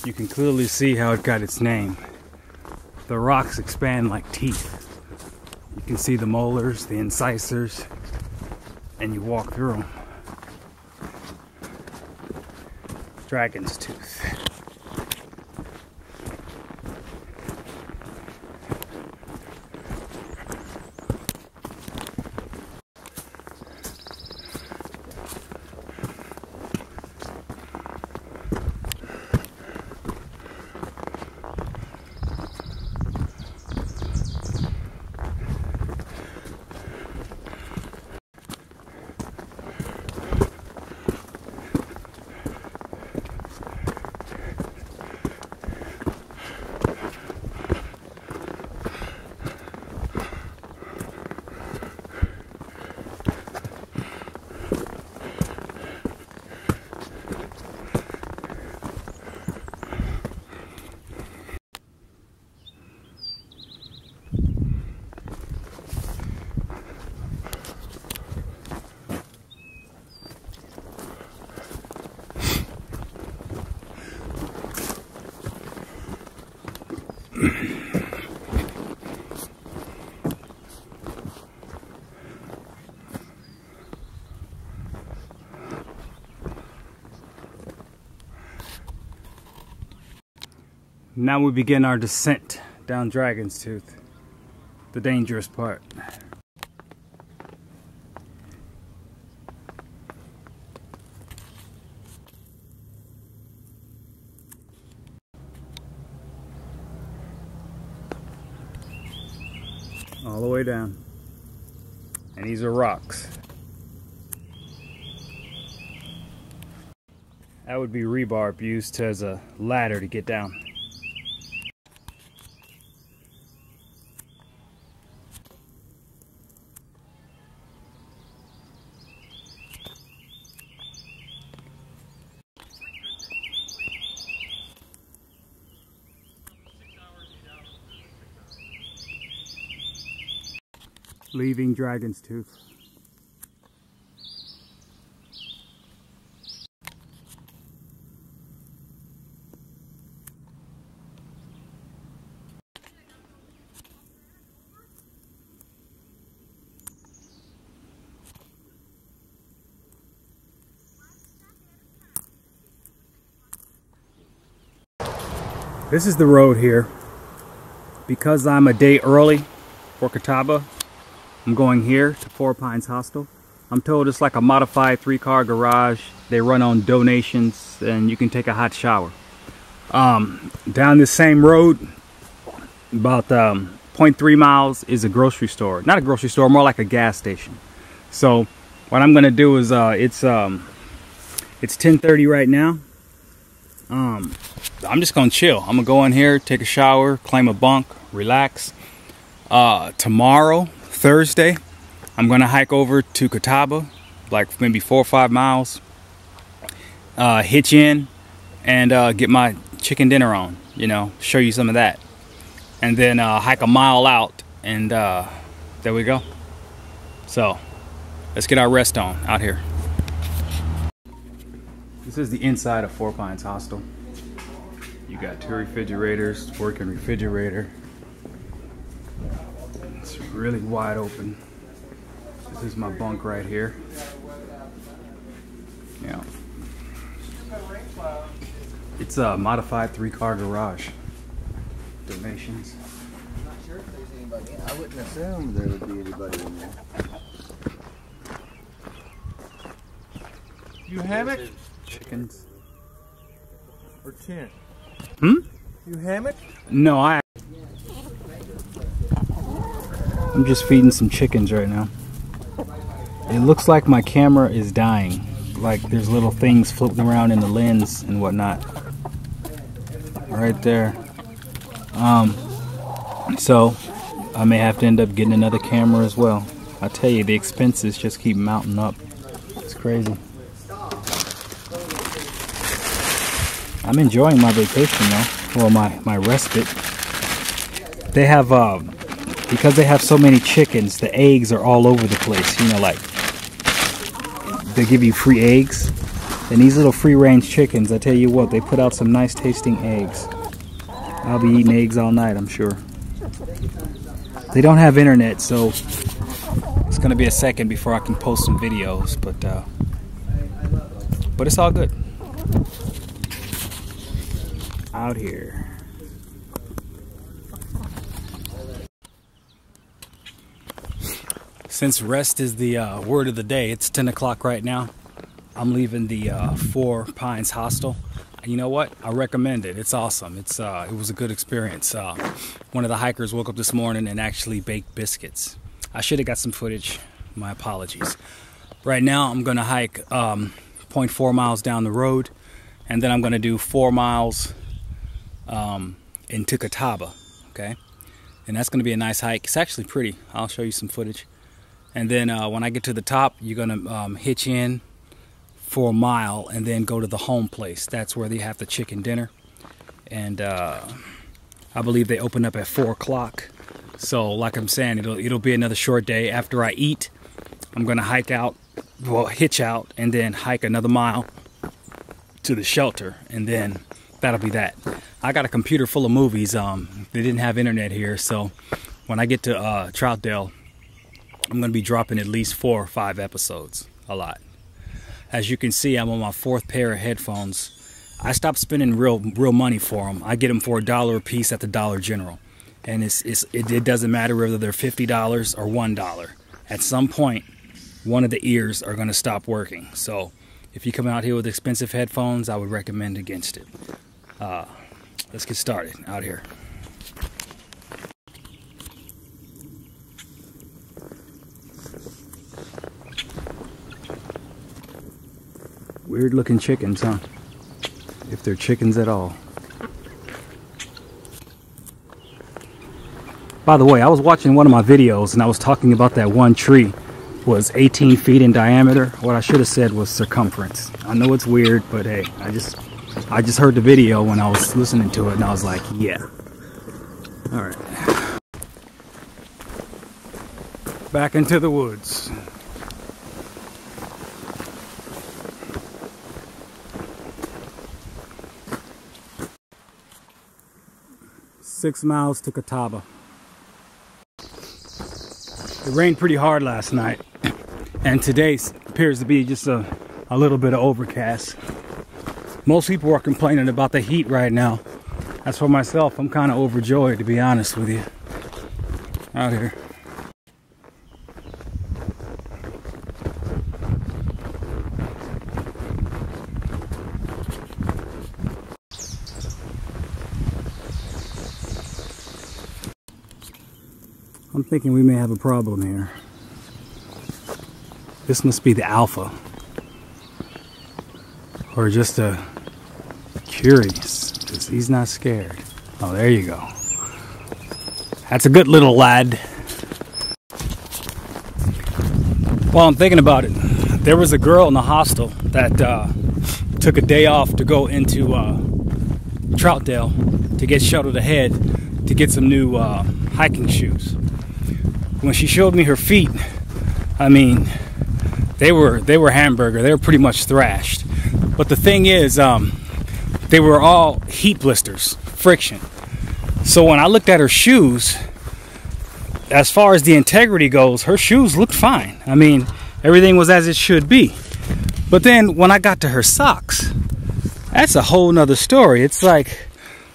You can clearly see how it got its name. The rocks expand like teeth. You can see the molars, the incisors, and you walk through them. Dragon's tooth. Now we begin our descent down Dragon's Tooth, the dangerous part. All the way down. And these are rocks. That would be rebarb used as a ladder to get down. Leaving Dragon's Tooth. This is the road here. Because I'm a day early for Catawba, I'm going here to Pines Hostel. I'm told it's like a modified 3-car garage. They run on donations and you can take a hot shower. Down this same road, about 0.3 miles is a grocery store. Not a grocery store, more like a gas station. So what I'm gonna do is it's 10:30 right now. I'm just gonna chill. I'm gonna go in here, take a shower, claim a bunk, relax. Tomorrow, Thursday, I'm gonna hike over to Catawba, like maybe 4 or 5 miles, hitch in and get my chicken dinner on, you know, show you some of that, and then hike a mile out, and there we go. So let's get our rest on out here. This is the inside of Pines Hostel. You got 2 refrigerators, working refrigerator. It's really wide open. This is my bunk right here. Yeah. It's a modified 3-car garage. Donations. I'm not sure if there's anybody in. I wouldn't assume there would be anybody in there. You hammock? Chickens. Or tent? Hmm? You hammock? No, I'm just feeding some chickens right now. It looks like my camera is dying. Like there's little things floating around in the lens and whatnot. Right there. So I may have to end up getting another camera as well. I tell you, the expenses just keep mounting up. It's crazy. I'm enjoying my vacation though. Well, my respite. They have because they have so many chickens, the eggs are all over the place. You know, like they give you free eggs And these little free-range chickens, I tell you what, they put out some nice tasting eggs. I'll be eating eggs all night, I'm sure. They don't have internet, so it's gonna be a second before I can post some videos, but it's all good. Out here. Since rest is the word of the day, it's 10 o'clock right now. I'm leaving the 4 Pines Hostel. You know what? I recommend it. It's awesome. It was a good experience. One of the hikers woke up this morning and actually baked biscuits. I should have got some footage. My apologies. Right now, I'm going to hike 0.4 miles down the road, and then I'm going to do 4 miles into Catawba. Okay, and that's going to be a nice hike. It's actually pretty. I'll show you some footage. And then when I get to the top, you're going to hitch in for a mile and then go to the home place. That's where they have the chicken dinner. And I believe they open up at 4 o'clock. So like I'm saying, it'll be another short day. After I eat, I'm gonna hike out, well, hitch out, and then hike another mile to the shelter, and then that'll be that. I got a computer full of movies. They didn't have internet here, so when I get to Troutdale, I'm gonna be dropping at least 4 or 5 episodes. A lot. As you can see, I'm on my 4th pair of headphones. I stopped spending real money for them. I get them for $1 a piece at the Dollar General. And it doesn't matter whether they're $50 or $1. At some point, one of the ears are going to stop working. So if you come out here with expensive headphones, I would recommend against it. Let's get started out here. Weird looking chickens, huh? If they're chickens at all. By the way, I was watching one of my videos and I was talking about that one tree was 18 feet in diameter. What I should have said was circumference. I know it's weird, but hey, I just heard the video when I was listening to it and I was like, yeah. All right. Back into the woods. Six miles to Catawba. It rained pretty hard last night, and today appears to be just a little bit of overcast. Most people are complaining about the heat right now. As for myself, I'm kind of overjoyed, to be honest with you, out here. I'm thinking we may have a problem here. This must be the alpha. Or just a curious, because he's not scared. Oh, there you go. That's a good little lad. Well, I'm thinking about it. There was a girl in the hostel that took a day off to go into Troutdale to get shuttled ahead to get some new hiking shoes. When she showed me her feet, I mean, they were hamburger. They were pretty much thrashed. But the thing is, they were all heat blisters, friction. So when I looked at her shoes, as far as the integrity goes, her shoes looked fine. I mean, everything was as it should be. But then when I got to her socks, that's a whole nother story. It's like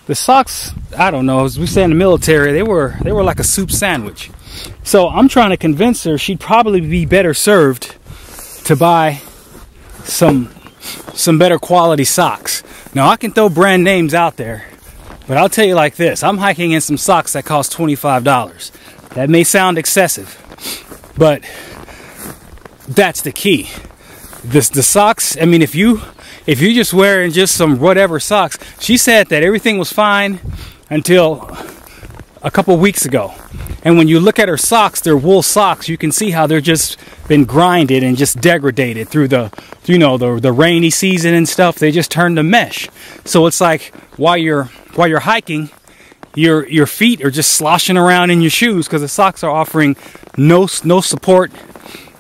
the socks, I don't know, as we say in the military, they were like a soup sandwich. So I'm trying to convince her she'd probably be better served to buy some better quality socks. Now I can throw brand names out there, but I'll tell you like this, I'm hiking in some socks that cost $25. That may sound excessive, but that's the key. The socks, I mean, if you just wearing just some whatever socks, she said that everything was fine until a couple weeks ago. And when you look at her socks, they're wool socks, you can see how they're just been grinded and just degraded through the, you know, the rainy season and stuff. They just turned to mesh. So it's like while you're hiking, your feet are just sloshing around in your shoes because the socks are offering no support,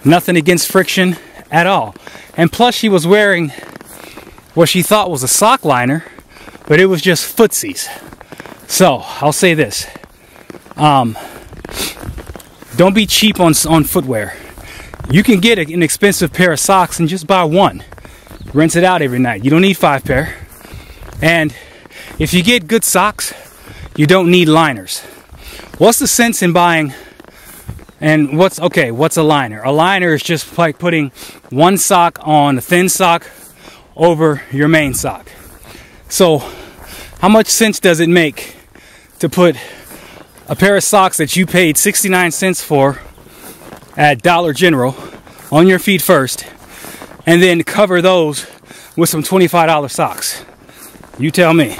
nothing against friction at all. And plus she was wearing what she thought was a sock liner, but it was just footsies. So I'll say this, don't be cheap on footwear. You can get an expensive pair of socks and just buy one. Rinse it out every night. You don't need 5 pair. And if you get good socks, you don't need liners. What's the sense in buying, and what's a liner? A liner is just like putting one sock on a thin sock over your main sock. So how much sense does it make to put a pair of socks that you paid 69 cents for at Dollar General on your feet first, and then cover those with some $25 socks? You tell me.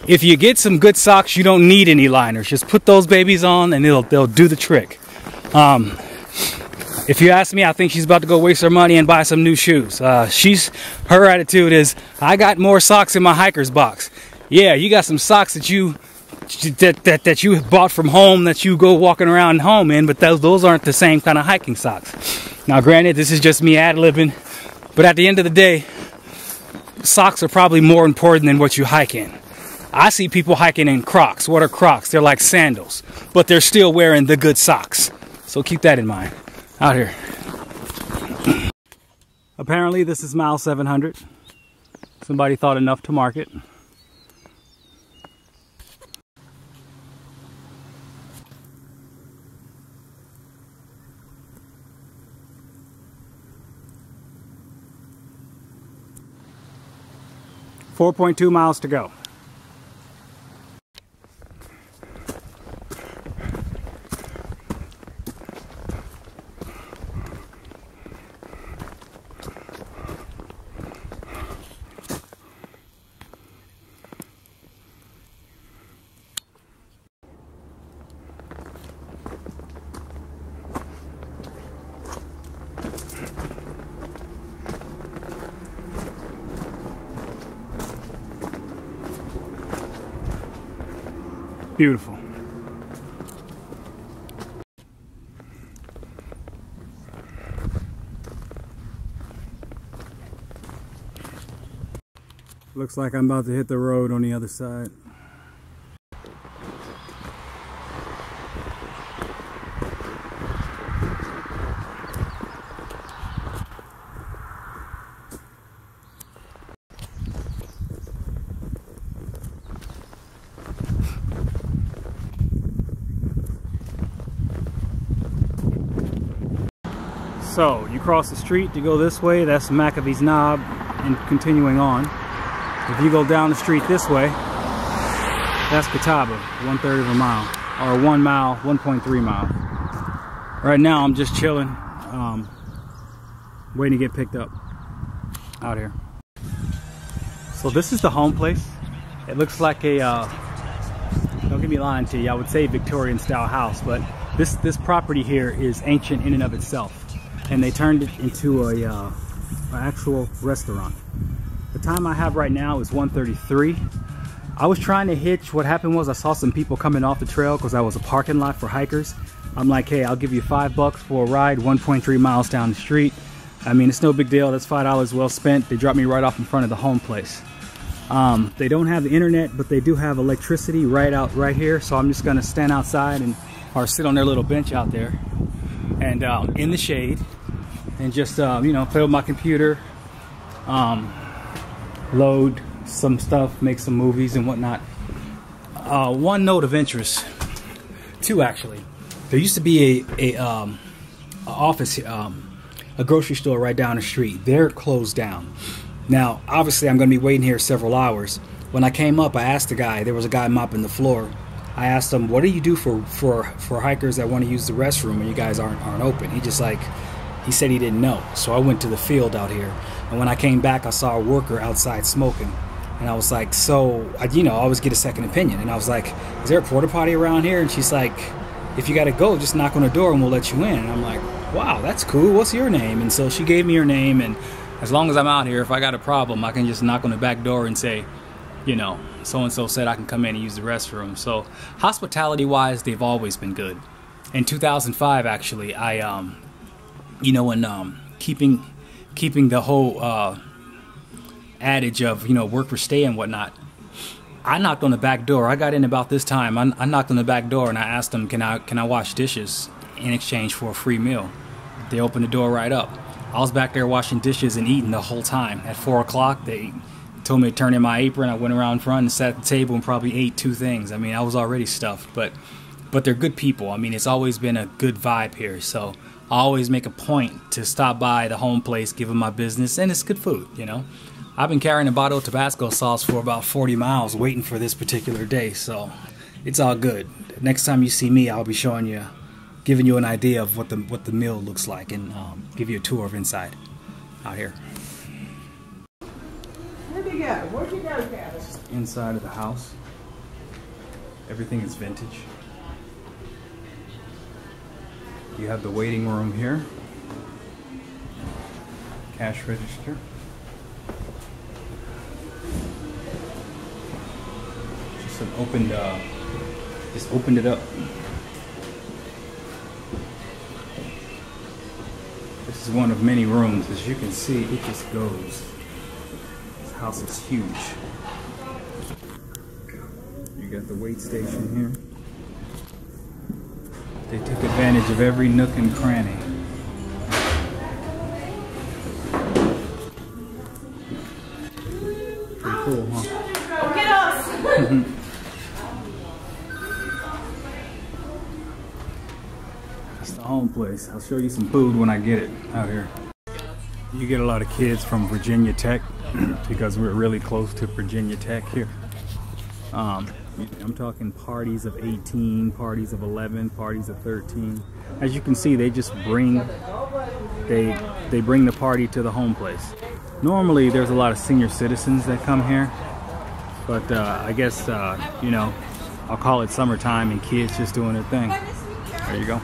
If you get some good socks, you don't need any liners. Just put those babies on and they'll do the trick. If you ask me, I think she's about to go waste her money and buy some new shoes. Her attitude is, I got more socks in my hiker's box. Yeah, you got some socks that you bought from home that you go walking around home in, but those aren't the same kind of hiking socks. Now granted, this is just me ad-libbing, but at the end of the day, socks are probably more important than what you hike in. I see people hiking in Crocs. What are Crocs? They're like sandals, but they're still wearing the good socks. So keep that in mind out here. Apparently this is mile 700. Somebody thought enough to mark it. .2 miles to go. Beautiful. Looks like I'm about to hit the road on the other side. So you cross the street to go this way, that's McAfee's Knob, and continuing on. If you go down the street this way, that's Catawba, 1/3 of a mile, or 1 mile, 1.3 miles. Right now I'm just chilling, waiting to get picked up out here. So this is the home place. It looks like a, don't get me lying to you, I would say Victorian style house, but this property here is ancient in and of itself. And they turned it into an actual restaurant. The time I have right now is 1:33. I was trying to hitch. What happened was I saw some people coming off the trail because I was a parking lot for hikers. I'm like, hey, I'll give you $5 for a ride 1.3 miles down the street. I mean, it's no big deal. That's $5 well spent. They dropped me right off in front of the home place. They don't have the internet, but they do have electricity right here. So I'm just gonna stand outside or sit on their little bench out there and in the shade, and just you know, play with my computer, load some stuff, make some movies and whatnot. One note of interest, two actually. There used to be a office, a grocery store right down the street. They're closed down. Now, obviously, I'm going to be waiting here several hours. When I came up, I asked the guy. There was a guy mopping the floor. I asked him, "What do you do for hikers that want to use the restroom when you guys aren't open?" He said he didn't know. So I went to the field out here, and when I came back, I saw a worker outside smoking, and I was like, "So, you know, I always get a second opinion." And I was like, "Is there a porta potty around here?" And she's like, "If you got to go, just knock on the door and we'll let you in." And I'm like, "Wow, that's cool. What's your name?" And so she gave me her name, and as long as I'm out here, if I got a problem, I can just knock on the back door and say, you know, so-and-so said I can come in and use the restroom. So hospitality-wise, they've always been good. In 2005, actually, I, you know, when keeping the whole adage of, you know, work for stay and whatnot. I knocked on the back door. I got in about this time. I knocked on the back door and I asked them, can I wash dishes in exchange for a free meal? They opened the door right up. I was back there washing dishes and eating the whole time. At 4 o'clock, they told me to turn in my apron. I went around front and sat at the table and probably ate 2 things. I mean, I was already stuffed, but they're good people. I mean, it's always been a good vibe here. So I always make a point to stop by the home place, give them my business, and it's good food, you know. I've been carrying a bottle of Tabasco sauce for about 40 miles waiting for this particular day, so it's all good. Next time you see me, I'll be showing you, giving you an idea of what the meal looks like, and give you a tour of inside out here. Where'd you go? Where'd you go, Kevin? Inside of the house, everything is vintage. You have the waiting room here, cash register. Just opened it up. This is one of many rooms. As you can see, it just goes. This house is huge. You got the wait station here. They took advantage of every nook and cranny. Pretty cool, huh? Get us! It's the home place. I'll show you some food when I get it out here. You get a lot of kids from Virginia Tech because we're really close to Virginia Tech here. I'm talking parties of 18, parties of 11, parties of 13. As you can see, they just bring they bring the party to the home place. Normally, there's a lot of senior citizens that come here, but I guess you know, I'll call it summertime and kids just doing their thing. There you go.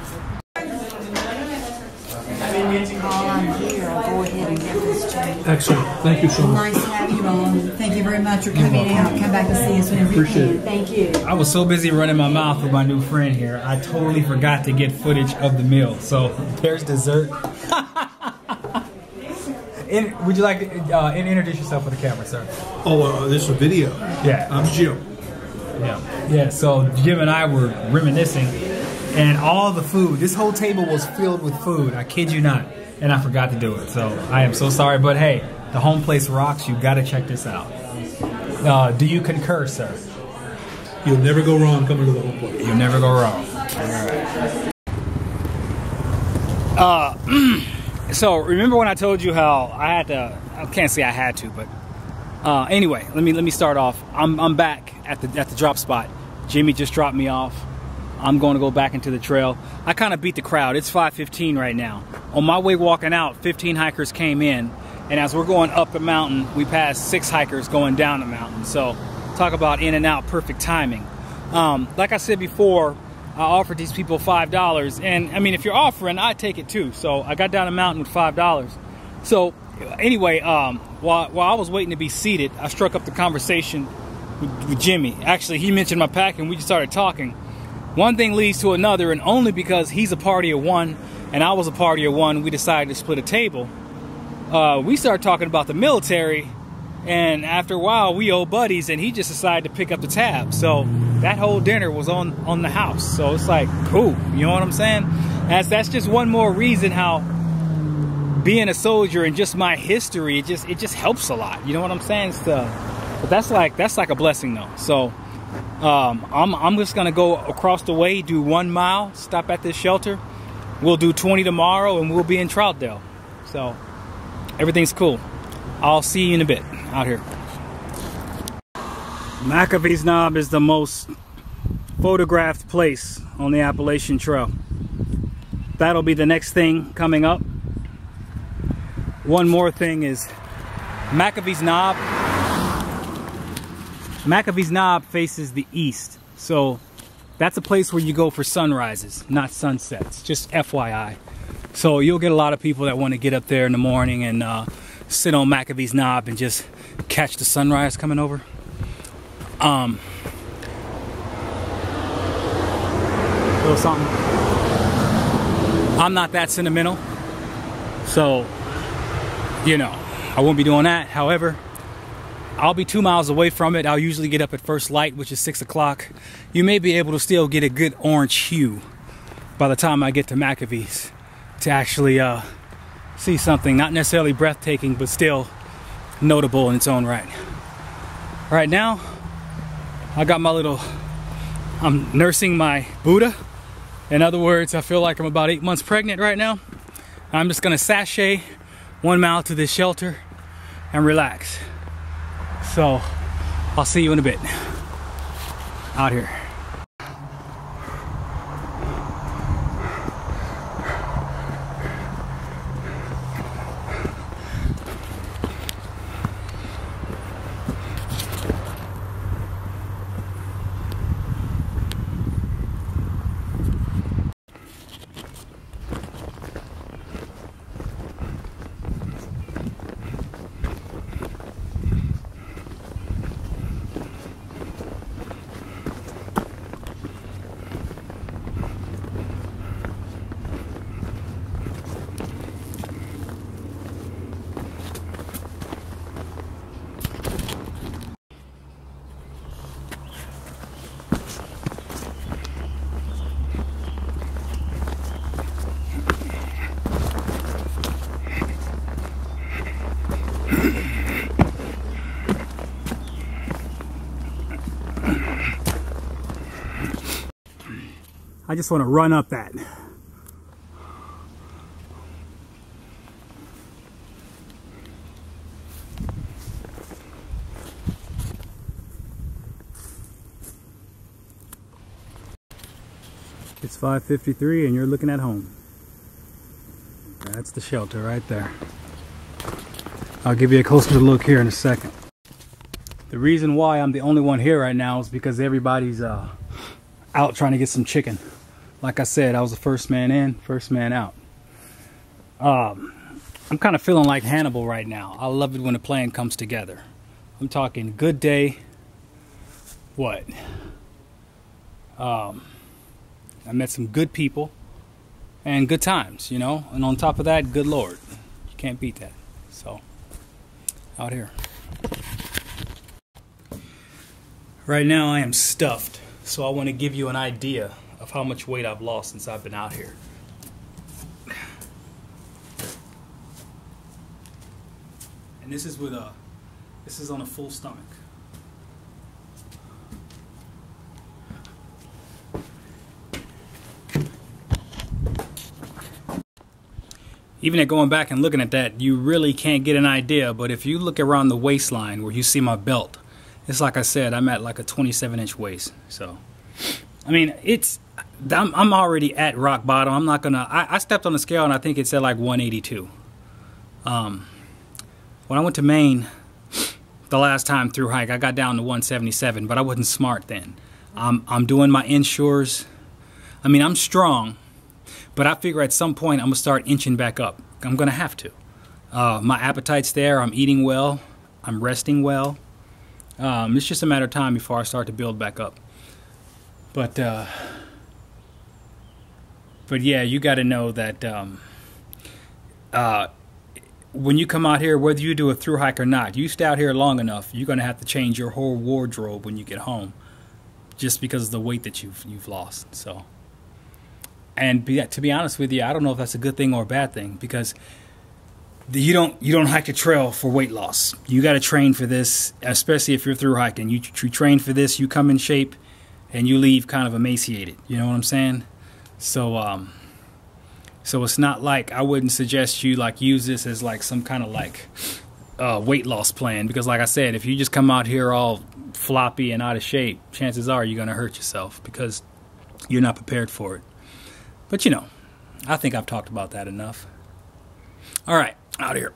While I'm here, I'll go ahead and get this changed. Excellent. Thank you so much. Nice to have you on. Thank you very much for coming out. Come back and see us whenever you Appreciate can. it. Thank you. I was so busy running my mouth with my new friend here, I totally forgot to get footage of the meal. So there's dessert. Would you like to introduce yourself with the camera, sir? Oh, this is a video. Yeah. I'm Jim. Yeah, so Jim and I were reminiscing, and all the food, this whole table was filled with food, I kid you not, and I forgot to do it. So I am so sorry, but hey, the home place rocks. You gotta check this out. Do you concur, sir? You'll never go wrong coming to the home place. You'll never go wrong. All right. So remember when I told you how I had to, I can't say I had to, but anyway, let me start off. I'm back at the drop spot. Jimmy just dropped me off. I'm going to go back into the trail. I kind of beat the crowd. It's 5:15 right now. On my way walking out, 15 hikers came in, and as we're going up the mountain, we passed 6 hikers going down the mountain. So talk about in and out, perfect timing. Like I said before, I offered these people $5, and I mean, if you're offering, I'd take it too. So I got down the mountain with $5. So anyway, while I was waiting to be seated, I struck up the conversation with Jimmy. Actually, he mentioned my pack, and we just started talking. One thing leads to another, and only because he's a party of one and I was a party of one, we decided to split a table. We started talking about the military, and after a while, we owe buddies, and he just decided to pick up the tab. So that whole dinner was on the house. So it's like, cool, you know what I'm saying? That's just one more reason how being a soldier and just my history, it just helps a lot. You know what I'm saying? But that's like a blessing though. So I'm just gonna go across the way, do 1 mile, stop at this shelter. We'll do 20 tomorrow, and we'll be in Troutdale. So everything's cool. I'll see you in a bit out here. McAfee's Knob is the most photographed place on the Appalachian Trail. That'll be the next thing coming up. One more thing is McAfee's Knob. McAfee's Knob faces the east, so that's a place where you go for sunrises, not sunsets, just FYI. So you'll get a lot of people that want to get up there in the morning and sit on McAfee's Knob and just catch the sunrise coming over. Little something. I'm not that sentimental, so you know, I won't be doing that. However, I'll be 2 miles away from it. I'll usually get up at first light, which is 6 o'clock. You may be able to still get a good orange hue by the time I get to McAvee's to actually see something, not necessarily breathtaking, but still notable in its own right. Right now, I got my little, I'm nursing my Buddha. In other words, I feel like I'm about 8 months pregnant right now. I'm just gonna sashay 1 mile to this shelter and relax. So, I'll see you in a bit. Out here. I just want to run up that. It's 5:53 and you're looking at home. That's the shelter right there. I'll give you a closer look here in a second. The reason why I'm the only one here right now is because everybody's out trying to get some chicken. Like I said, I was the first man in, first man out. I'm kind of feeling like Hannibal right now. I love it when a plan comes together. I'm talking good day. What? I met some good people and good times, you know. And on top of that, good Lord. You can't beat that. So, out here. Right now I am stuffed. So I want to give you an idea of how much weight I've lost since I've been out here. And this is with this is on a full stomach. Even at going back and looking at that, you really can't get an idea, but if you look around the waistline where you see my belt, it's like I said, I'm at like a 27-inch waist. So, I mean, I'm already at rock bottom. I'm not gonna, I stepped on the scale and I think it said like 182. When I went to Maine the last time through hike, I got down to 177, but I wasn't smart then. I'm doing my insures. I mean, I'm strong, but I figure at some point I'm gonna start inching back up. I'm gonna have to. My appetite's there, I'm eating well, I'm resting well. It's just a matter of time before I start to build back up. But yeah, you got to know that when you come out here, whether you do a through hike or not, you stay out here long enough, you're going to have to change your whole wardrobe when you get home, just because of the weight that you've lost. So, and to be honest with you, I don't know if that's a good thing or a bad thing, because you don't hike a trail for weight loss. You got to train for this, especially if you're through hiking. You train for this, you come in shape, and you leave kind of emaciated. You know what I'm saying? So so it's not like, I wouldn't suggest you like use this as like some kind of like weight loss plan, because like I said, if you just come out here all floppy and out of shape, chances are you're gonna hurt yourself because you're not prepared for it. But you know, I think I've talked about that enough. All right, out here.